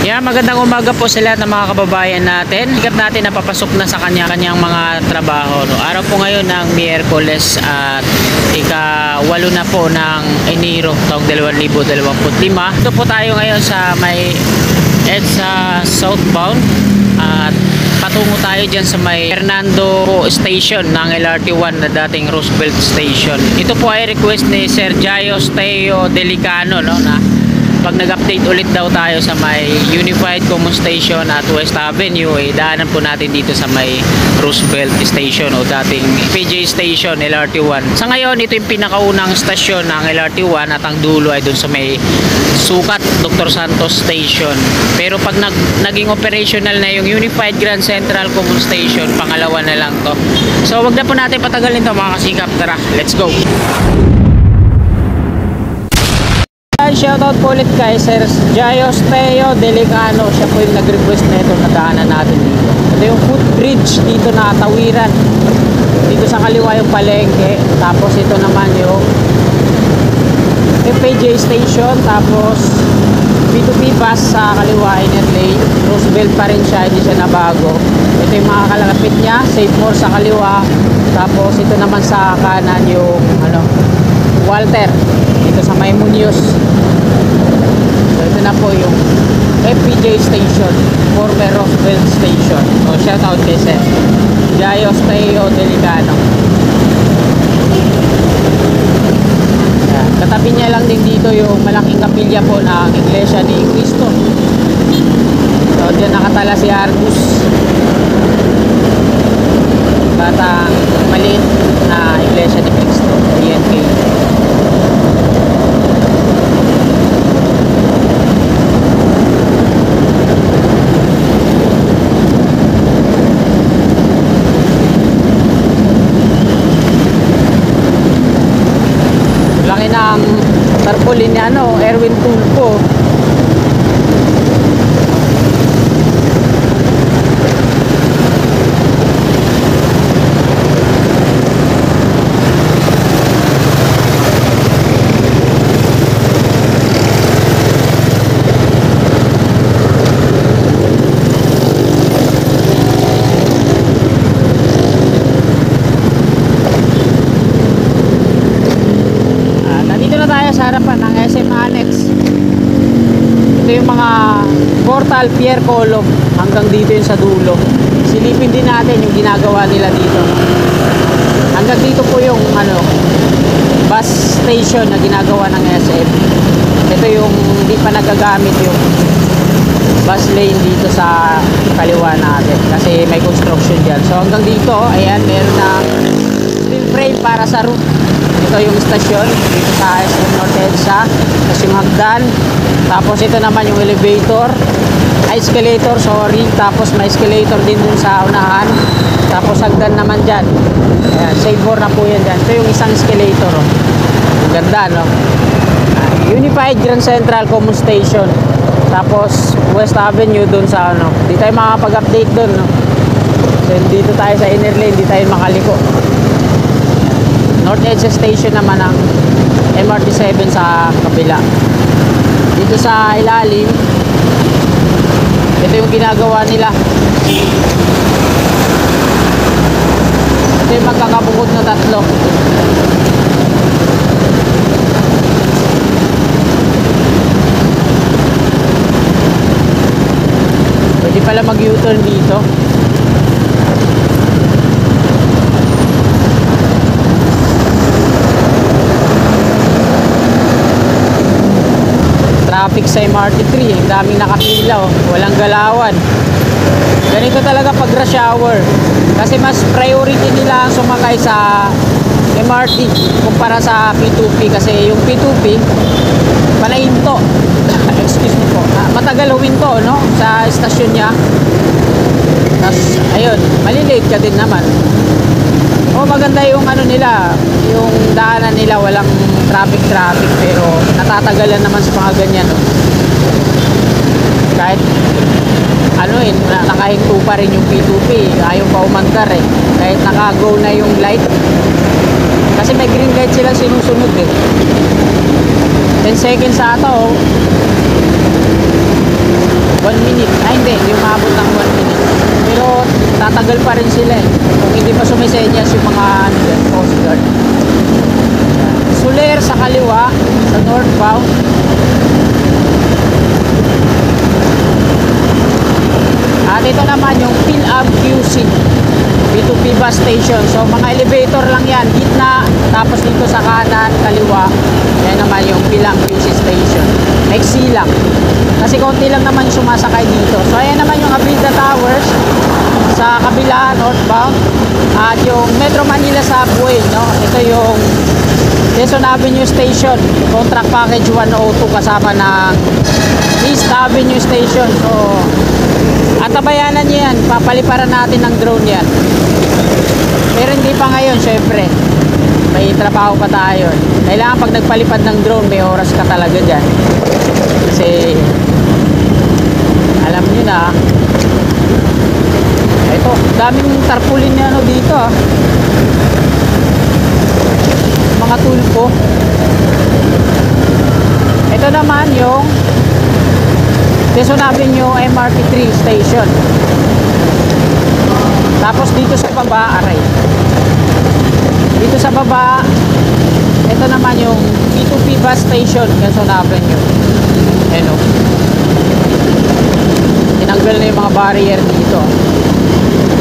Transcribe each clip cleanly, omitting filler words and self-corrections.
Yeah, magandang umaga po sa lahat ng mga kababayan natin. Higap natin na papasok na sa kanya-kanyang mga trabaho. No? Araw po ngayon ng Miyerkules at ika-8 na po ng Enero taong 2025. Ito po tayo ngayon sa may EDSA southbound at patungo tayo dyan sa may Fernando Station ng LRT1 na dating Roosevelt Station. Ito po ay request ni Sir Jaios Teo Delicano, no, na pag nag-update ulit daw tayo sa may Unified Common Station at West Avenue, daanan po natin dito sa may Roosevelt Station o dating PJ Station, LRT1. Sa ngayon, ito yung pinakaunang stasyon ng LRT1 at ang dulo ay dun sa may Sukat Dr. Santos Station. Pero pag naging operational na yung Unified Grand Central Common Station, pangalawa na lang to. So wag na po natin patagalin to mga kasikap. Tara, let's go! Shoutout po ulit kay Sir Jaios Teo Delicano. Siya po yung nag-request na ito na daanan natin dito. Ito yung footbridge dito na tawiran. Dito sa kaliwa yung palengke. Tapos ito naman yung FPJ Station. Tapos P2P bus sa kaliwa, inner lane. Roosevelt pa rin siya, hindi siya nabago. Ito yung mga kalapit niya. Save more sa kaliwa. Tapos ito naman sa kanan yung Walter dito sa may Muñoz. So ito na po yung FPJ Station, former Roosevelt Station. So shout out kay Sir Jaios Teo Delicano. Katabi niya lang din dito yung malaking kapilya po ng Iglesia ni Cristo. So dyan nakatala si Argus at ang maliit na Iglesia ni Cristo, DNK. Laki ng tarpaulin ni Erwin Tulfo. Sa harapan ng SM Annex. Ito yung mga portal Pierre Colom hanggang dito yung sa dulo. Silipin din natin yung ginagawa nila dito. Hanggang dito po yung bus station na ginagawa ng SM. Ito yung hindi pa nagagamit yung bus lane dito sa kaliwa natin kasi may construction dyan. So hanggang dito, ayan, meron na steel frame para sa roof. Ito yung stasyon dito sa SM North EDSA. Tapos yung hagdan. Tapos ito naman yung elevator, escalator, sorry. Tapos may escalator din dun sa unahan. Tapos hagdan naman dyan. Ayan, save more na po yan dyan. Ito yung isang escalator. Ang ganda, no? Unified Grand Central Common Station. Tapos West Avenue dun sa Di tayo makapag-update dun, no? So dito tayo sa inner lane, di tayo makaliko. North EDSA Station naman ang MRT7 sa kabila. Dito sa ilalim, ito yung ginagawa nila. Ito yung magkakabukod na tatlo. Pwede pala mag-U-turn dito. Traffic sa MRT3, ang daming nakapila, walang galawan. Ganito talaga pag rush hour kasi mas priority nila ang sumakay sa MRT kumpara sa P2P kasi yung P2P palahinto. Excuse me po, matagal huminto, no, sa estasyon niya. Tapos ayun, malilate ka din naman. Maganda yung nila, yung daanan nila, walang traffic pero natatagalan naman sa mga ganyan, no? Kahit nakahinto pa rin yung P2P, ayaw pa umandar kahit naka-go na yung light kasi may green light sila sinusunod 10 seconds ata 1 pa rin sila eh. Kung hindi pa sumisenyas yung mga ano yan, Coast Guard. Soler sa kaliwa, sa northbound. At ito naman yung PhilAm QC P2P bus station. So mga elevator lang yan, gitna, tapos dito sa kanan, kaliwa, yan naman yung PhilAm QC station. Maiksi lang. Kasi konti lang naman yung sumasakay dito. So ayan naman yung Avinda Towers sa kabila, northbound. At yung Metro Manila Subway, no? Ito yung Quezon Avenue Station, contract package 102 kasama ng East Avenue Station. So antabayanan nyo yan, papaliparan natin ng drone yan. Pero hindi pa ngayon, syempre may trabaho pa tayo. Kailangan pag nagpalipad ng drone, may oras ka talaga dyan. Kasi alam nyo na, ito, daming tarpaulin na ano dito ah. Mga tulpo. Ito naman yung Quezon Avenue MRT 3 station. Tapos dito sa baba, aray. Dito sa baba, ito naman yung P2P bus station, Quezon Avenue. Ayan o. Tinanggal na yung mga barrier dito.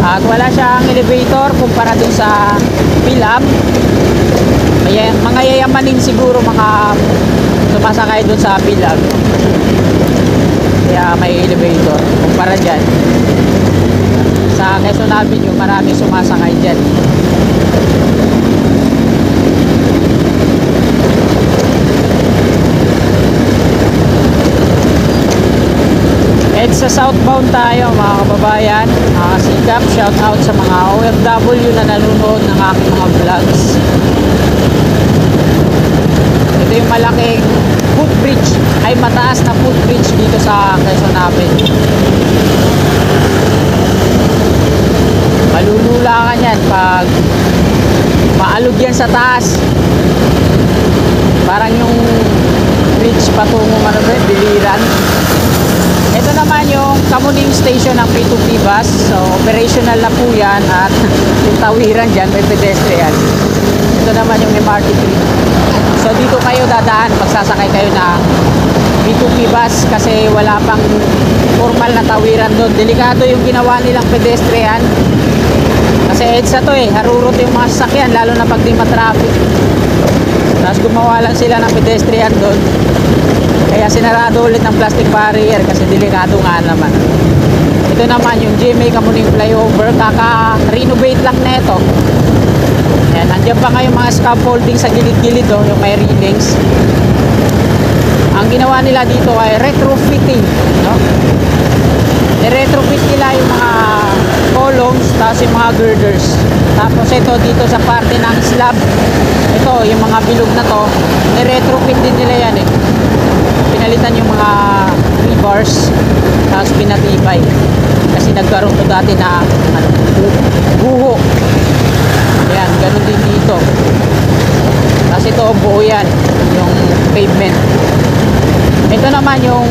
At wala siyang elevator kumpara dun sa PhilAm. Mga yayamanin siguro mga sumasakay dun sa PhilAm. Kaya may elevator kumpara dyan. Sa Quezon Avenue, marami sumasakay dyan. At sa southbound tayo mga kababayan, mga kasikap, shout out sa mga OFW na nanonood ng aking mga vlogs. Ito yung malaking footbridge, ay mataas na footbridge dito sa Quezon Avenue. Malulula ka yan pag maalog yan sa taas. Parang yung bridge patungong ano ba, Biliran. Ito naman yung Kamuning Station ng P2P bus. So operational na po yan. At yung tawiran dyan, may pedestrian. Ito naman yung MRT 3. So dito kayo dadaan, magsasakay kayo ng P2P bus kasi wala pang formal na tawiran doon. Delikado yung ginawa nilang pedestrian. Kasi EDSA to eh, harurot yung mga sasakyan lalo na pag di matraffic. Tapos gumawa lang sila ng pedestrian doon. Kaya sinarado ulit ng plastic barrier kasi delikado nga naman. Ito naman yung GMA Kamuning Flyover, kaka-renovate lang neto. Ayan, nandiyan pa nga yung mga scaffolding sa gilid-gilid oh, yung may railings. Ang ginawa nila dito ay retrofitting, no? I-retrofit nila yung mga columns, tapos yung mga girders. Tapos ito dito sa parte ng slab, ito yung mga bilog na to, i-retrofit din nila yan eh. Pinalitan yung mga rebars, tapos pinatibay. Kasi nagkaroon to dati na ano, guho. Ayan, ganun din dito. Tapos ito buo yan, yung pavement. Ito naman yung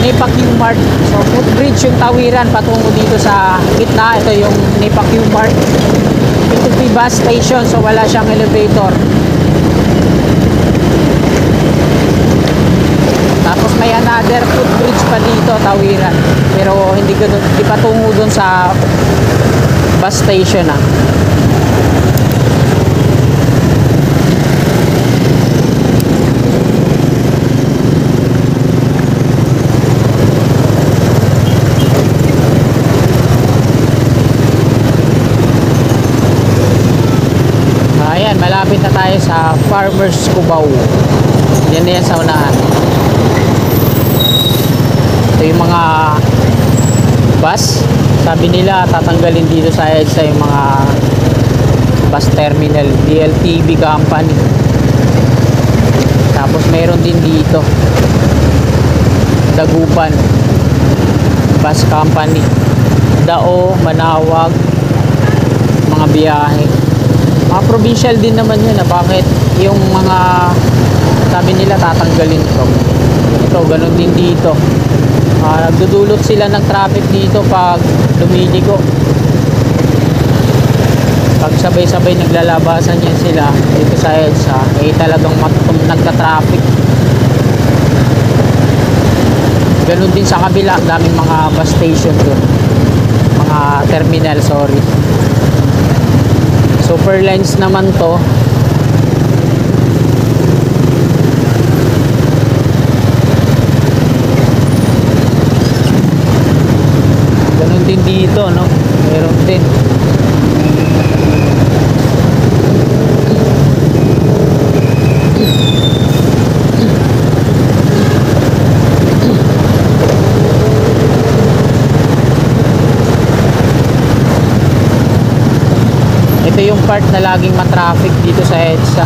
Nepa Q-Mart. So footbridge yung tawiran patungo dito sa gitna. Ito yung Nepa Q-Mart. P2P bus station, so wala siyang elevator. Tapos may another footbridge pa dito, tawiran. Pero hindi ganun, hindi patungo dun sa bus station ah. Ayan, malapit na tayo sa Farmers Cubao. Yan na yan sa unahan. Ito yung mga bus. Sabi nila tatanggalin dito sa EDSA yung mga bus terminal, DLTV company. Tapos mayroon din dito Dagupan bus company, Dao, Manawag, mga biyahe. Mga provincial din naman yun na bakit yung mga sabi nila tatanggalin ito. Ito, ganun din dito. Nagdudulot sila ng traffic dito pag lumiligo. sabay-sabay naglalabasan yan sila dito sa EDSA, eh talagang nagka-traffic. Ganun din sa kabila, ang daming mga bus station doon, mga terminal, sorry. Super lines naman to. Ganun din dito, no? Meron din. Ito yung part na laging matraffic dito sa EDSA.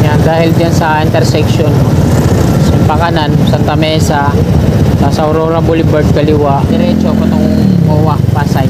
Yan, dahil dyan sa intersection, Simpakanan, Santa Mesa, sa Aurora Boulevard kaliwa, diretso patong MOA, Pasay.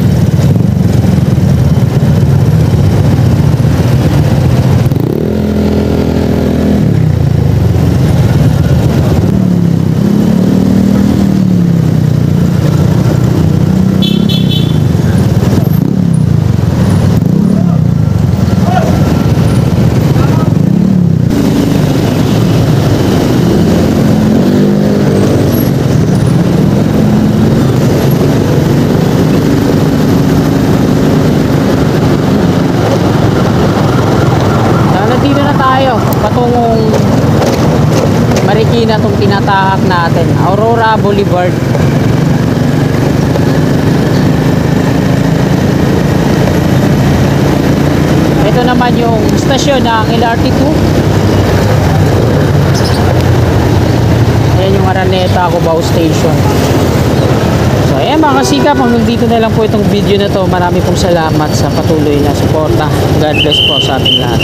Patungong Marikina itong tinatahak natin, Aurora Boulevard. Ito naman yung stasyon ng LRT2. Ayan yung Araneta Cubao Station. So ayan mga kasikap, hanggang dito na lang po itong video na to. Marami pong salamat sa patuloy na suporta. God bless po sa ating lahat.